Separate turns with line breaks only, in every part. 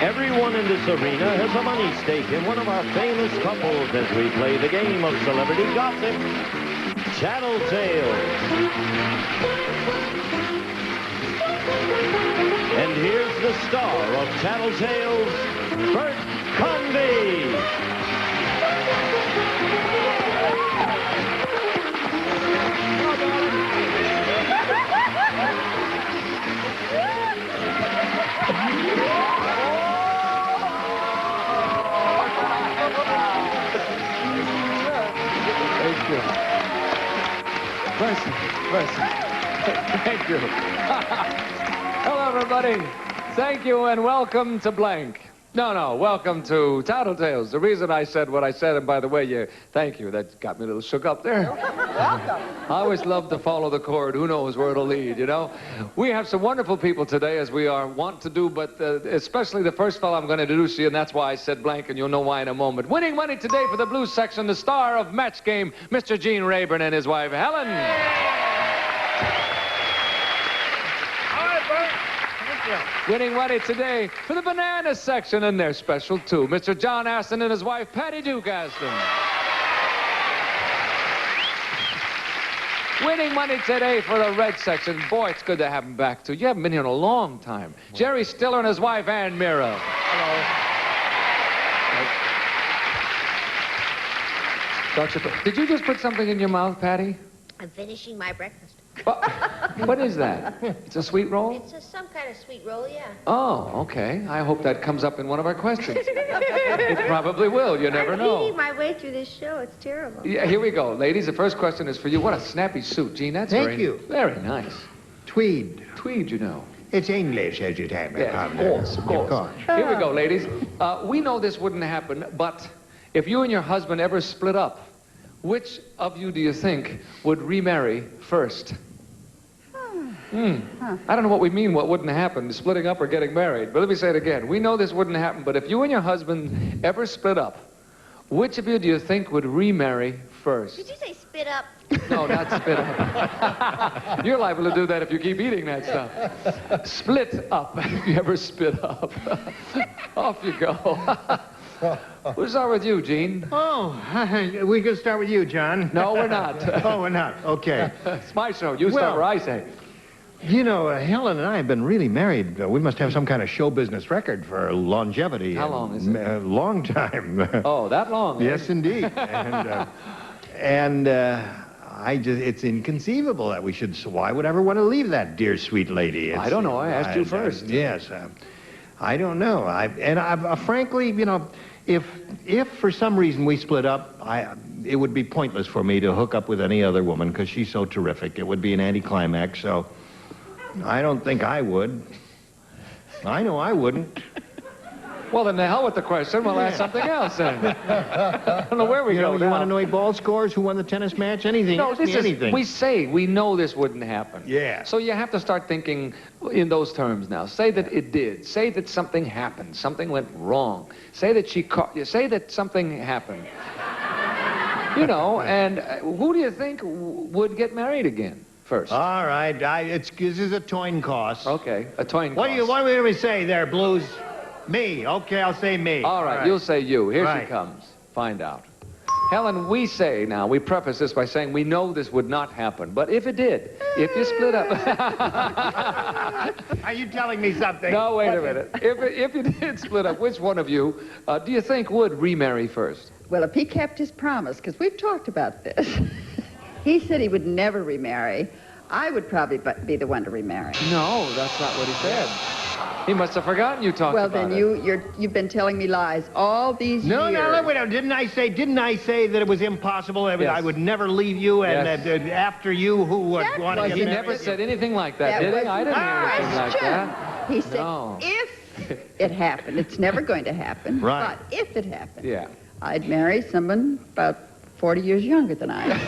Everyone in this arena has a money stake in one of our famous couples as we play the game of celebrity gossip, Tattletales. And here's the star of Tattletales, Bert Convy.
Thank you. Mercy. Thank you. Hello, everybody. Thank you and welcome to blank. No, welcome to Tattletales. The reason I said what I said, and by the way, thank you. That got me a little shook up there.
Welcome.
I always love to follow the chord. Who knows where it'll lead, you know? We have some wonderful people today, as we are wont to do, but especially the first fellow I'm going to introduce you, and that's why I said blank, and you'll know why in a moment. Winning money today for the blues section, the star of Match Game, Mr. Gene Rayburn and his wife, Helen. Winning money today for the banana section, and they're special too, Mr. John Aston and his wife, Patty Duke Aston. Winning money today for the red section. Boy, it's good to have him back, too. You haven't been here in a long time. Jerry Stiller and his wife, Ann Mira. Hello. Did you just put something in your mouth, Patty?
I'm finishing my breakfast.
What is that? It's a sweet roll?
It's some kind of sweet roll, yeah.
Oh, okay. I hope that comes up in one of our questions. It probably will. You never know.
I'm eating my way through this show. It's terrible.
Yeah, here we go. Ladies, the first question is for you. What a snappy suit. Gene, that's
Thank you.
Very nice.
Tweed.
Tweed, you know.
It's English, as you'd have it.
Yes, of course. Here we go, ladies. We know this wouldn't happen, but if you and your husband ever split up, which of you do you think would remarry first? I don't know what we mean, what wouldn't happen, splitting up or getting married. But let me say it again. We know this wouldn't happen, but if you and your husband ever split up, which of you do you think would remarry first?
Did you say spit up?
No, not spit up. You're liable to do that if you keep eating that stuff. Split up. If you ever spit up. Off you go. We'll start with you, Gene.
Oh, we can start with you, John.
No, we're not.
Oh, we're not. Okay.
It's my show. You start where I say.
You know, Helen and I have been really married. We must have some kind of show business record for longevity.
How long is it?
A long time.
Oh, that long?
Yes, indeed. It's inconceivable that we should. So why would I ever want to leave that dear, sweet lady?
I don't know. I asked you first.
Yes. I don't know. Frankly, you know, if for some reason we split up, it would be pointless for me to hook up with any other woman because she's so terrific. It would be an anticlimax. So I don't think I would. I know I wouldn't.
Well, then the hell with the question. We'll ask something else then. I don't know where we go now.
You want to know any ball scores? Who won the tennis match? Anything?
No, this is
anything.
We know this wouldn't happen.
Yeah.
So you have to start thinking in those terms now. Say that it did. Say that something happened. Something went wrong. Say that she caught you. Say that something happened. You know, and who do you think would get married again first?
All right. This is a coin toss.
Okay, a coin toss.
What do we say there, Blues? Me. Okay, I'll say me.
All right, you'll say you. Here she comes. Find out. Helen, we preface this by saying we know this would not happen, but if it did, if you split up...
Are you telling me something?
No, wait a minute. If you did split up, which one of you do you think would remarry first?
Well, if he kept his promise, because we've talked about this, he said he would never remarry. I would probably be the one to remarry.
No, that's not what he said. He must have forgotten you talked about it.
Well, then you've been telling me lies all these years.
No, wait. Didn't I say that it was impossible?
Yes.
I would never leave you, and after you, who would want to get
He
married?
never said anything like that, did he? I didn't hear anything like that.
He said, if it happened, it's never going to happen.
Right.
But if it happened,
Yeah.
I'd marry someone about 40 years younger than I am.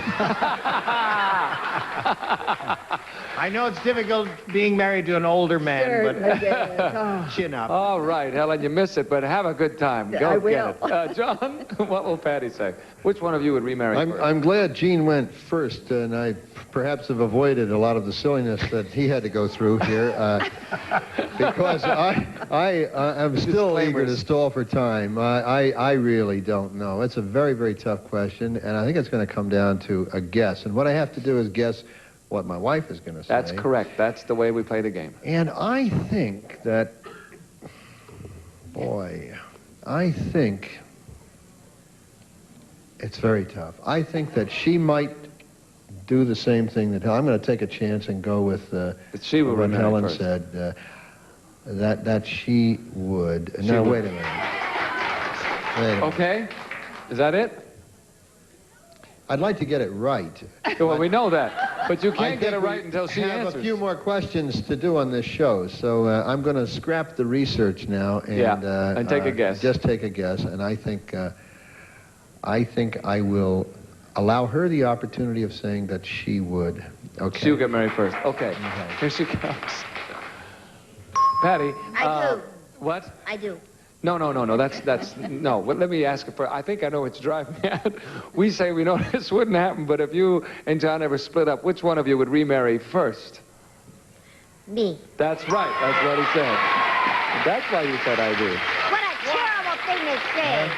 I know it's difficult being married to an older man,
Certainly,
but
yes. Oh.
chin up.
All right, Helen, you miss it, but have a good time. Go
I
get
will.
it. John, what will Patty say? Which one of you would remarry first?
I'm glad Gene went first, and I perhaps have avoided a lot of the silliness that he had to go through here, because I'm still eager to stall for time. I really don't know. It's a very, very tough question, and I think it's going to come down to a guess. And what I have to do is guess what my wife is going to say.
That's correct. That's the way we play the game.
And I think that, boy, I think it's very tough. I think that she might do the same thing that I'm going to take a chance and go with
That she would
what
remarry
Helen
first.
said. That she would.
She
No,
would.
wait a minute. Wait a minute.
Okay? Is that it?
I'd like to get it right.
Well, we know that. But you
I
can't get it
think
right
we
until she
have
answers.
a few more questions to do on this show, so I'm going to scrap the research now and,
and take a guess.
Just take a guess, and I think I will allow her the opportunity of saying that she would. Okay.
She'll get married first. Okay. Here she comes. Patty.
I do.
What?
I do.
No. That's no. Well, let me ask her for. I think I know what's driving me at. We say we know this wouldn't happen, but if you and John ever split up, which one of you would remarry first?
Me.
That's right. That's what he said. That's why you said I do.
What a terrible thing to say.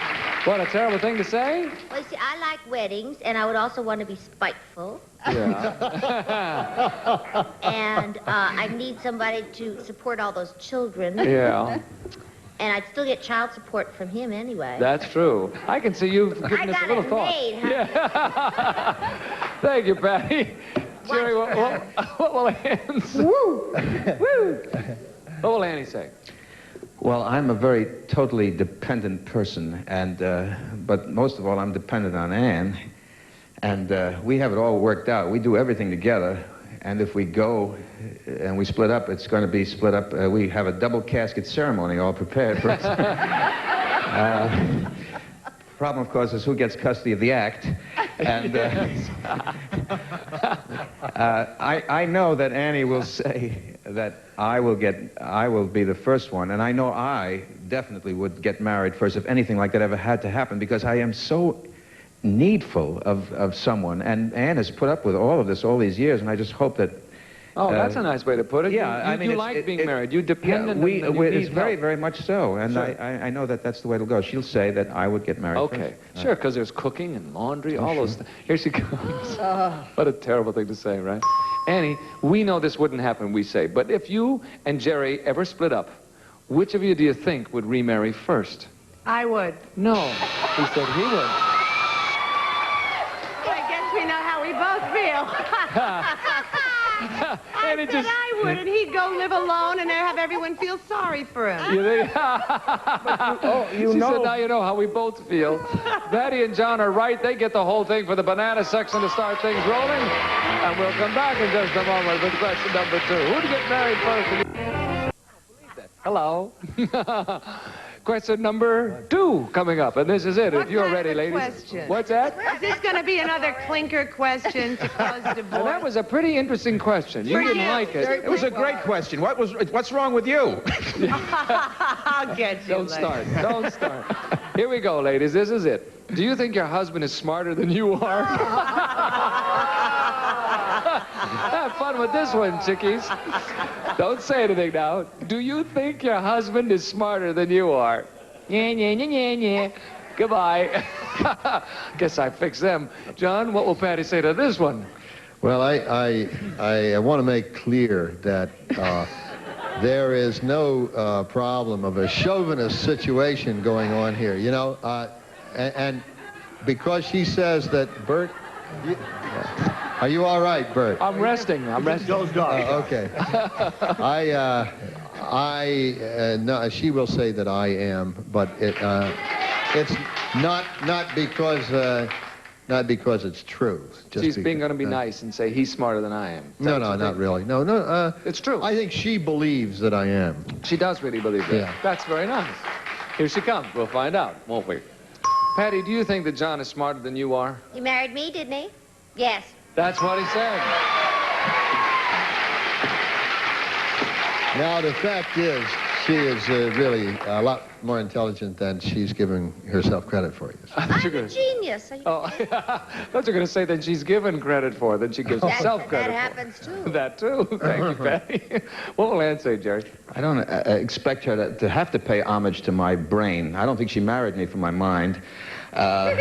What a terrible thing to say.
Well, you see, I like weddings, and I would also want to be spiteful.
Yeah.
And I need somebody to support all those children.
Yeah.
And I'd still get child support from him anyway.
That's true. I can see you've given
I
this a
got
little
it
thought.
made, huh?
Yeah. Thank you, Patty. Jerry, what will Ann say? What will Annie say?
Well, I'm a very totally dependent person, and but most of all, I'm dependent on Ann, and we have it all worked out. We do everything together, and if we go and we split up, it's going to be split up. We have a double casket ceremony all prepared for us. Problem, of course, is who gets custody of the act, and I know that Annie will say that I will be the first one, and I know I definitely would get married first if anything like that ever had to happen, because I am so needful of someone, and Anne has put up with all of this all these years, and I just hope that.
Oh, that's a nice way to put it.
Yeah,
I
I
mean,
mean,
you
it's-
like being
it-
married. You depend on
it's very, very much so, and
Sure.
I know that that's the way it'll go. She'll say that I would get married
Okay,
first.
sure, because there's cooking and laundry, all those things. Here she comes. What a terrible thing to say, right? Annie, we know this wouldn't happen, we say, but if you and Jerry ever split up, which of you do you think would remarry first?
I would.
No, he said he would.
I guess we know how we both feel. I
And it
said
just-
I would, and he'd go live alone and have everyone feel sorry for him.
You think? She said, now you know how we both feel. Betty and John are right. They get the whole thing for the banana section to start things rolling. And we'll come back in just a moment with question number 2. Who'd get married first? Hello. Question number 2 coming up, and this is it.
What
if you're
kind
ready,
of a
ladies.
question?
What's that?
Is this going to be another clinker question to cause divorce?
Well, that was a pretty interesting question. You didn't like it.
It was a great question. What's wrong with you?
I'll get you
Don't
later.
start. Don't start. Here we go, ladies. This is it. Do you think your husband is smarter than you are? Have fun with this one, chickies. Don't say anything now. Do you think your husband is smarter than you are? Yeah, yeah, yeah, yeah, yeah. Goodbye. Guess I fixed them. John, what will Patty say to this one?
Well, I want to make clear that there is no problem of a chauvinist situation going on here, you know, and because she says that Bert, are you all right, Bert?
I'm resting. I'm resting.
Okay. No, she will say that I am, but it's not because it's true. Just
She's
because,
going to be nice and say he's smarter than I am. Is that
No,
what
no,
you
not
think?
really. No.
It's true.
I think she believes that I am.
She does really believe that.
Yeah.
That's very nice. Here she comes. We'll find out, won't we? Patty, do you think that John is smarter than you are?
He married me, didn't he? Yes.
That's what he said.
Now, the fact is, she is really a lot more intelligent than she's giving herself credit for.
I'm a genius.
Oh, I thought you were going to say that she's given credit for, than she gives herself credit
That
for.
happens, too.
That, too. Thank you, Patty. What will Ann say, Jerry?
I don't expect her to have to pay homage to my brain. I don't think she married me for my mind. I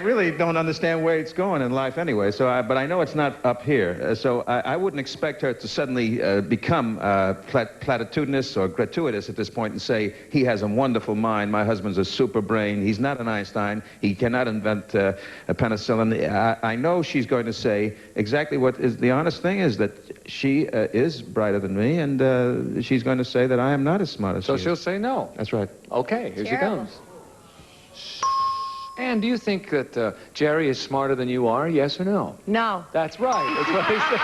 really don't understand where it's going in life anyway, but I know it's not up here. So I wouldn't expect her to suddenly become platitudinous or gratuitous at this point and say, he has a wonderful mind, my husband's a super brain, he's not an Einstein, he cannot invent a penicillin. I know she's going to say exactly what is the honest thing is, that she is brighter than me, and she's going to say that I am not as smart as she is.
So she'll say no.
That's right.
Okay, here
Terrible.
she comes. Ann, do you think that Jerry is smarter than you are, yes or no?
No.
That's right. That's what he said.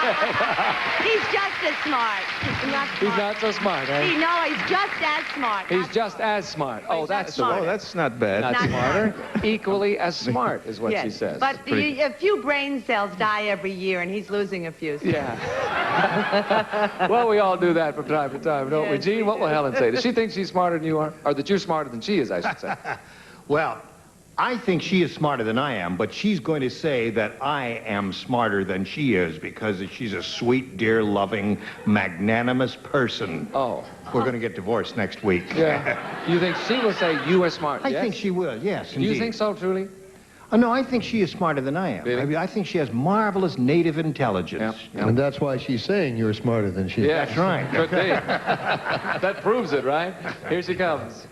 He's just as smart. He's not smart.
He's not so smart, eh?
No, he's just as smart.
He's just as smart. Oh, that's the
smarter.
Oh, that's not bad.
Not
Not
smarter. Equally as smart is what
yes.
she says.
But a few brain cells die every year, and he's losing a few. So.
Yeah. Well, we all do that from time to time, don't we?
Yes,
Gene,
we
what will
do.
Helen say? Does she think she's smarter than you are? Or that you're smarter than she is, I should say.
Well, I think she is smarter than I am, but she's going to say that I am smarter than she is because she's a sweet, dear, loving, magnanimous person.
Oh.
We're going to get divorced next week.
Yeah. You think she will say you are smart?
I
yes?
think she will, yes,
Do
indeed.
you think so, truly?
Oh, no, I think she is smarter than I am.
Really?
I mean, I think she has marvelous native intelligence.
Yeah.
And that's why she's saying you're smarter than she is.
Yeah.
That's right.
Could be. That proves it, right? Here she comes.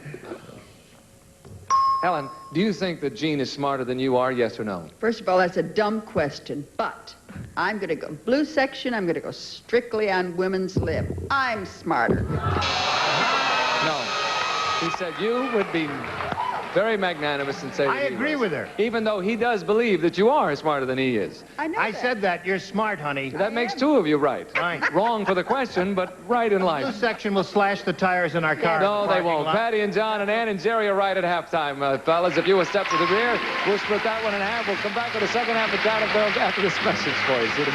Helen, do you think that Gene is smarter than you are, yes or no?
First of all, that's a dumb question, but I'm going to go blue section. I'm going to go strictly on women's lib. I'm smarter.
No. He said you would be very magnanimous and say
I
that he
agree
was.
with her.
Even though he does believe that you are smarter than he is.
I know
I
that.
said that. You're smart, honey.
That makes two of you right.
Right.
Wrong for the question, but right in
Blue
life.
section will slash the tires in our car.
No,
in the
they
parking
won't.
lot.
Patty and John and Ann and Jerry are right at halftime, fellas. If you will step to the rear, we'll split that one in half. We'll come back with the second half of Tattle Girls after this message for you. See you in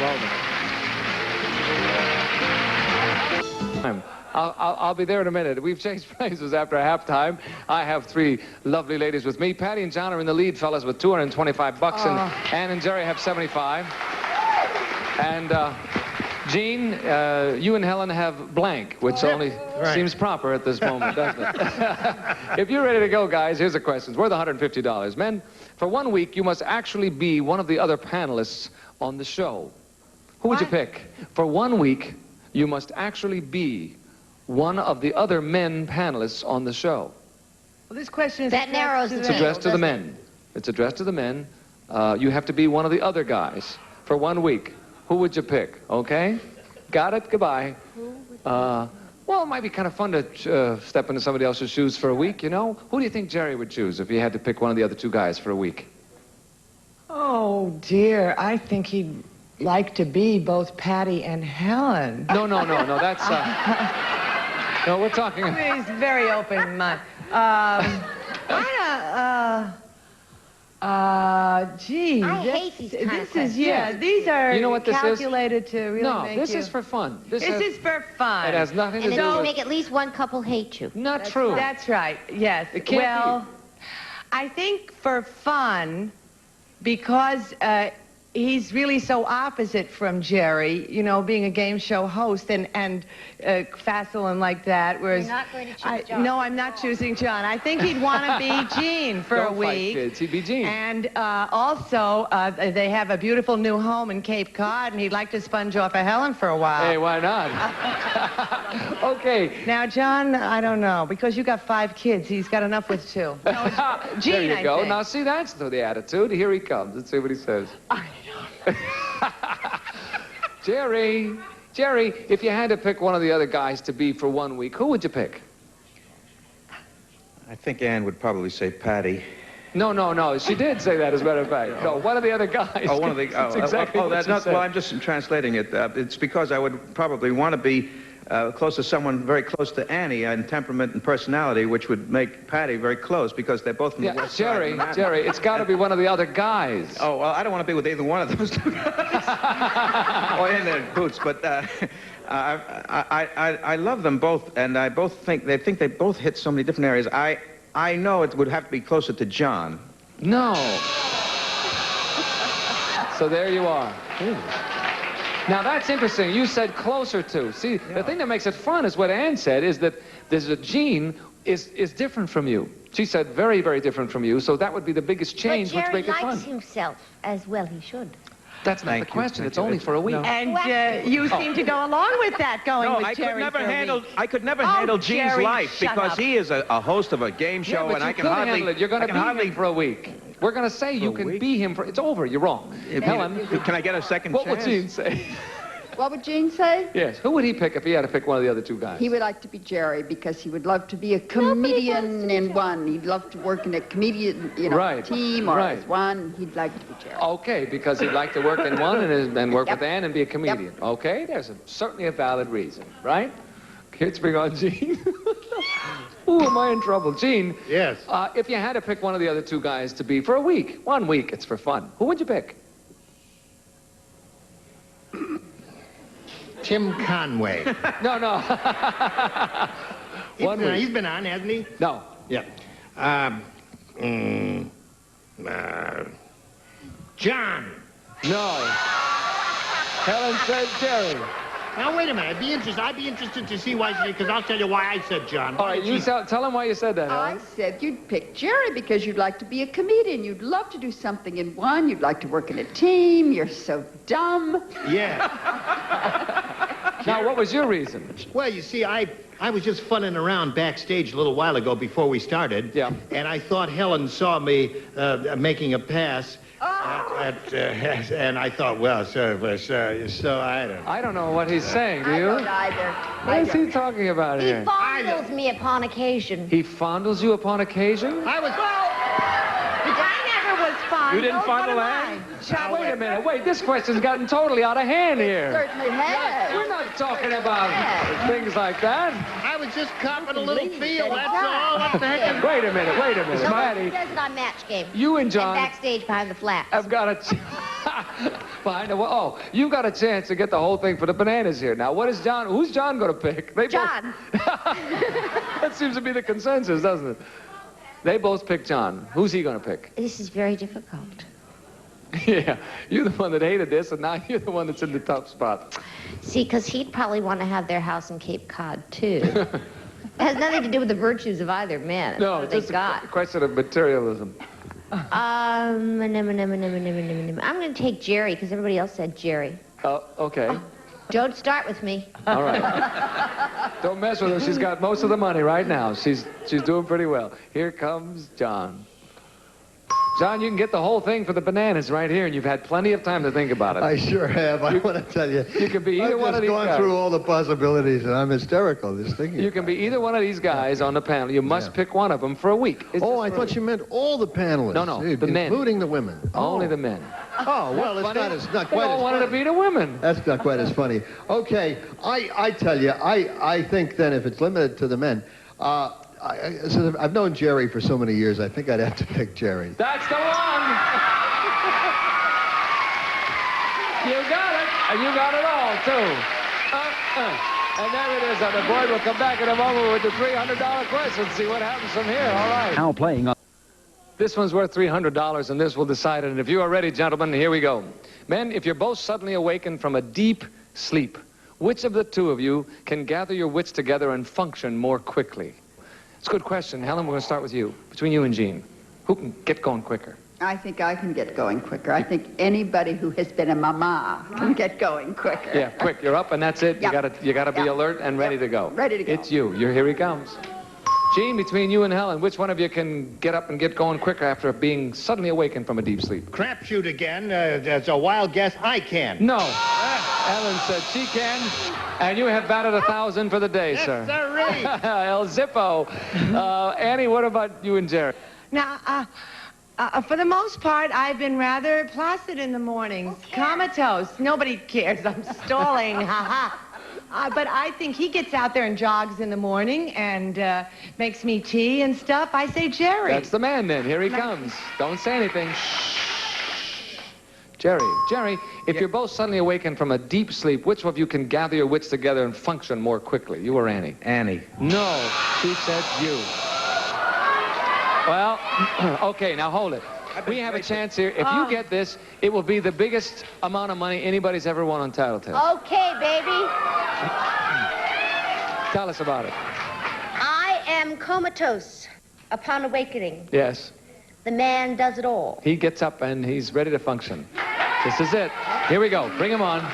a moment. I'll be there in a minute. We've changed places after halftime. I have three lovely ladies with me. Patty and John are in the lead, fellas, with $225, and Ann and Jerry have 75. And Gene, you and Helen have blank, which only seems proper at this moment, doesn't it? If you're ready to go, guys, here's the question. It's worth $150. Men, for 1 week, you must actually be one of the other panelists on the show. Who would you pick? For 1 week, you must actually be one of the other men panelists on the show.
Well, this question is
That narrows
It's
the
addressed to the men. It's addressed to the men. You have to be one of the other guys for 1 week. Who would you pick? Okay? Got it? Goodbye. Well, it might be kind of fun to step into somebody else's shoes for a week, you know? Who do you think Jerry would choose if he had to pick one of the other two guys for a week?
Oh, dear. I think he'd like to be both Patty and Helen.
No, that's... No, we're talking...
He's very open-minded. Gee,
I hate these kind of
this is,
questions.
yeah, these are
You know what this is?
calculated to really
No,
make
this
you...
is for fun.
This is for fun.
It has nothing to
And
do
it'll
with...
make at least one couple hate you.
Not true.
That's right, yes.
It can't
well, I think for fun, because he's really so opposite from Jerry, you know, being a game show host and facile and like that. Whereas
You're not going to choose John.
No, I'm not choosing John. I think he'd want to be Gene for
Don't
a week.
fight, kids. He'd be Gene.
And also, they have a beautiful new home in Cape Cod, and he'd like to sponge off of Helen for a while.
Hey, why not? Okay.
Now, John, I don't know, because you got 5 kids. He's got enough with 2. No, Gene,
There you
I
go.
think.
Now, see, that's the attitude. Here he comes. Let's see what he says. Jerry, if you had to pick one of the other guys to be for 1 week, who would you pick?
I think Ann would probably say Patty.
No. She did say that, as a matter of fact. No, one of the other guys.
Oh, one of the...
That's exactly what
that's
she
not...
said.
Well, I'm just translating it. It's because I would probably want to be close to someone very close to Annie in temperament and personality, which would make Patty very close because they're both from the West Side.
Jerry, it's got to be one of the other guys.
Oh, well, I don't want to be with either one of those two guys. Or in their boots, but I love them both, and I both think they both hit so many different areas. I know it would have to be closer to John.
No. So there you are. Ooh. Now, that's interesting. You said closer to. See, the thing that makes it fun is what Ann said, is that there's a Gene is different from you. She said very, very different from you, so that would be the biggest change, which make it fun.
Jerry likes himself as well. He should.
That's not the question. It's only for a week.
No. And you seem to go along with that, going with Jerry
I could never handle Gene's
Jerry,
life because he is a host of a game show,
but
and
I can hardly handle it. You're going to be him for a week. We're going to say you can be him for... It's over. You're wrong. Helen,
can I get a second chance?
What would Gene say?
What would Gene say?
Yes. Who would he pick if he had to pick one of the other two guys?
He would like to be Jerry because he would love to be a comedian in one. He'd love to work in a comedian, team or as one. He'd like to be Jerry.
Okay, because he'd like to work in one and work with Ann and be a comedian.
Yep.
Okay, there's certainly a valid reason, right? Kids, bring on Gene. Ooh, am I in trouble? Gene.
Yes.
If you had to pick one of the other two guys to be for a week, 1 week, it's for fun, who would you pick?
Tim Conway.
No.
He's been on, hasn't he?
No.
Yeah. John.
No. Helen said Jerry.
Now, wait a minute. I'd be interested to see why, because I'll tell you why I said John.
All right, you tell him why you said that, Helen.
I said you'd pick Jerry because you'd like to be a comedian. You'd love to do something in one. You'd like to work in a team. You're so dumb.
Yeah.
Now, what was your reason?
Well, you see, I was just funning around backstage a little while ago before we started.
Yeah.
And I thought Helen saw me making a pass. And I thought, well, so I don't know.
I don't know what he's saying, do you?
I don't either.
What is he talking about here?
He fondles me upon occasion.
He fondles you upon occasion?
I never was fondled.
You didn't fondle Ann? Wait a minute. Wait, this question's gotten totally out of hand here.
Certainly has.
We're not talking about things like that.
I was just copping a little feel, that's all. What the heck?
Wait a minute.
Nobody does it on match game.
You and John...
And backstage behind the flaps.
I've got a... behind the... Oh, you got a chance to get the whole thing for the bananas here. Now, who's John going to pick?
John.
That seems to be the consensus, doesn't it? They both pick John. Who's he going to pick?
This is very difficult.
Yeah, you're the one that hated this, and now you're the one that's in the tough spot.
See, because he'd probably want to have their house in Cape Cod, too. It has nothing to do with the virtues of either man. It's
No,
what
it's
they
just a question of materialism.
I'm going to take Jerry, because everybody else said Jerry.
Oh, okay.
Don't start with me.
All right. Don't mess with her. She's got most of the money right now. She's doing pretty well. Here comes John. John, you can get the whole thing for the bananas right here, and you've had plenty of time to think about it.
I sure have. I want to tell you.
You can be either one of these guys.
I've just gone through all the possibilities, and I'm hysterical just thinking.
You can be either one of these guys on the panel. You must pick one of them for a week.
I thought you meant all the panelists.
No, the men.
Including the women.
Only the men.
Oh, well, it's not quite as funny.
They all wanted to be the women.
That's not quite as funny. Okay, I tell you, I think then if it's limited to the men, so I've known Jerry for so many years, I think I'd have to pick Jerry.
That's the one! You got it, and you got it all, too. And there it is on the board. We'll come back in a moment with the $300 question, see what happens from here. All right.
Now playing on.
This one's worth $300, and this will decide it. And if you are ready, gentlemen, here we go. Men, if you're both suddenly awakened from a deep sleep, which of the two of you can gather your wits together and function more quickly? It's a good question. Helen, we're going to start with you. Between you and Gene, who can get going quicker?
I think I can get going quicker. I think anybody who has been a mama can get going quicker.
Yeah, quick. You're up, and that's it.
Yep.
You gotta be alert and ready to go.
Ready to go.
It's you. Here he comes. Gene, between you and Helen, which one of you can get up and get going quicker after being suddenly awakened from a deep sleep?
Crapshoot again. That's a wild guess. I can.
No. Helen said she can, and you have batted 1,000 for the day, sir.
Yes,
El Zippo. Annie, what about you and Jerry?
Now, for the most part, I've been rather placid in the mornings. Comatose. Nobody cares. I'm stalling. Ha ha. But I think he gets out there and jogs in the morning and makes me tea and stuff. I say Jerry.
That's the man then. Here he comes. Don't say anything. Jerry, if you're both suddenly awakened from a deep sleep, which of you can gather your wits together and function more quickly? You or Annie?
Annie.
No, she said you. Well, okay, now hold it. We have a chance here. If you get this, it will be the biggest amount of money anybody's ever won on Tattletale.
Okay, baby.
Tell us about it.
I am comatose upon awakening.
Yes.
The man does it all.
He gets up and he's ready to function. This is it. Here we go. Bring him on.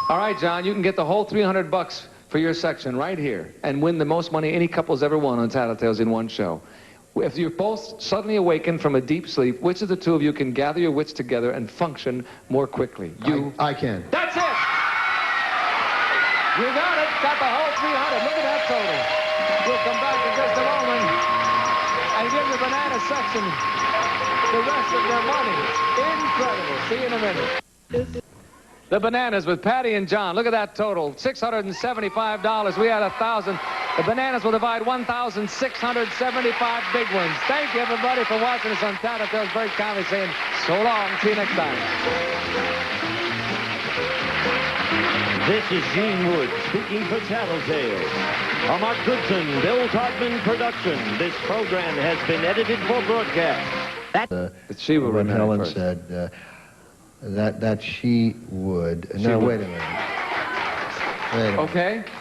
All right, John, you can get the whole $300 for your section right here and win the most money any couple's ever won on Tattletales in one show. If you're both suddenly awakened from a deep sleep, which of the two of you can gather your wits together and function more quickly? You.
I can.
That's it! You got it. Got the whole 300. Look at that total. We'll come back in just a moment and give the banana section the rest of their money. Incredible. See you in a minute. The bananas with Patty and John. Look at that total. $675. We had 1,000. The bananas will divide 1,675 big ones. Thank you, everybody, for watching us on Tattletales. Very kindly saying so long. See you next time.
This is Gene Wood speaking for Tattletales. A Mark Goodson, Bill Todman production. This program has been edited for broadcast.
She will
when Helen
first.
said that she would. Now, wait a minute. Wait a minute.
Okay.